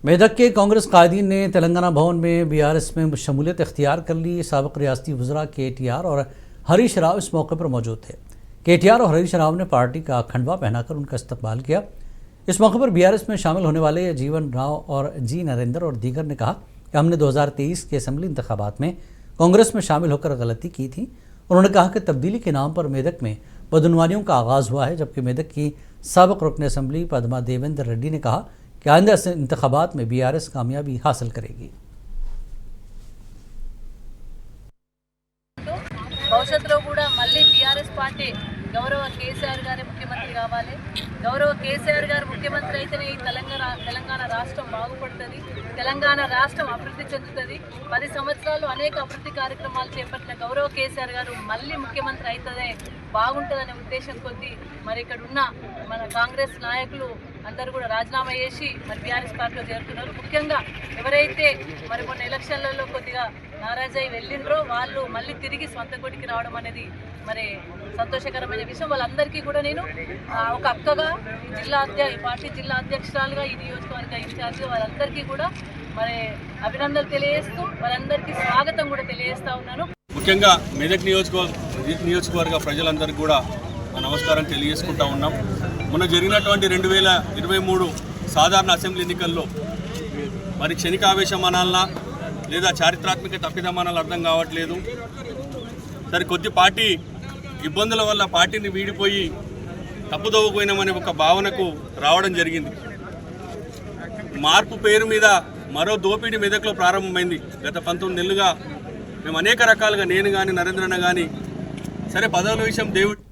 मेदक के कांग्रेस कायदीन ने तेलंगाना भवन में बीआरएस में शमूलियत इख्तियार कर ली। साबिक़ रियासती वज़रा KTR और हरीश राव इस मौके पर मौजूद थे। KTR और हरीश राव ने पार्टी का खंडवा पहनाकर उनका इस्तकबाल किया। इस मौके पर बीआरएस में शामिल होने वाले जीवन राव और जी नरेंद्र और दीगर ने कहा कि हमने 2023 के असेंबली इंतखाबात में कांग्रेस में शामिल होकर गलती की थी। उन्होंने कहा कि तब्दीली के नाम पर मेदक में बदनवानियों का आगाज़ हुआ है, जबकि मेदक की साबिक़ रुकन असेंबली पद्मा देवेंद्र रेड्डी ने कहा कि आइंदा इंतखाबात में बीआरएस कामयाबी हासिल करेगी। భవిష్యత్తులో కూడా మళ్ళీ బీఆర్ఎస్ పార్టీ గౌరవ కేసీఆర్ గారి ముఖ్యమంత్రి కావాలి. గౌరవ కేసీఆర్ గారు ముఖ్యమంత్రి అయితేనే ఈ తెలంగాణ రాష్ట్రం బాగుపడుతుంది, తెలంగాణ రాష్ట్రం అభివృద్ధి చెందుతుంది. 10 సంవత్సరాలు అనేక అభివృద్ధి కార్యక్రమాలు చేపట్టిన గౌరవ కేసీఆర్ గారు మళ్ళీ ముఖ్యమంత్రి అవుతుందే బాగుంటుందనే ఉద్దేశం కొద్దీ మరి ఇక్కడ ఉన్న మన కాంగ్రెస్ నాయకులు అందరూ కూడా రాజీనామా చేసి మరి బీఆర్ఎస్ పార్టీలో చేరుతున్నారు. ముఖ్యంగా ఎవరైతే మరి కొన్ని ఎలక్షన్లలో కొద్దిగా నారాజై వెళ్ళిండ్రో వాళ్ళు మళ్ళీ తిరిగి సొంత గుడికి రావడం అనేది మరి సంతోషకరమైన విషయం. వాళ్ళందరికీ కూడా నేను ఒక అక్కగా ఈ పార్టీ జిల్లా అధ్యక్షురాలుగా ఈ నియోజకవర్గ ఇన్ఛార్జిగా వాళ్ళందరికీ కూడా మరి అభినందనలు తెలియజేస్తూ వాళ్ళందరికీ స్వాగతం కూడా తెలియజేస్తా ఉన్నాను. ముఖ్యంగా మెదక్ నియోజకవర్గ ప్రజలందరికీ కూడా నమస్కారం తెలియజేసుకుంటా ఉన్నాం. మొన్న జరిగినటువంటి 2023 సాధారణ అసెంబ్లీ ఎన్నికల్లో మరి క్షణికావేశం అనాలనా లేదా చారిత్రాత్మక తప్పిదమానాలు అర్థం కావట్లేదు. సరే కొద్ది పార్టీ ఇబ్బందుల వల్ల పార్టీని వీడిపోయి తప్పుదోవపోయినామనే ఒక భావనకు రావడం జరిగింది. మార్పు పేరు మీద మరో దోపిడీ మెదక్లో ప్రారంభమైంది. గత 19 నెలలుగా మేము అనేక రకాలుగా నేను కానీ నరేంద్రన్న కానీ సరే పదవుల విషయం దేవుడు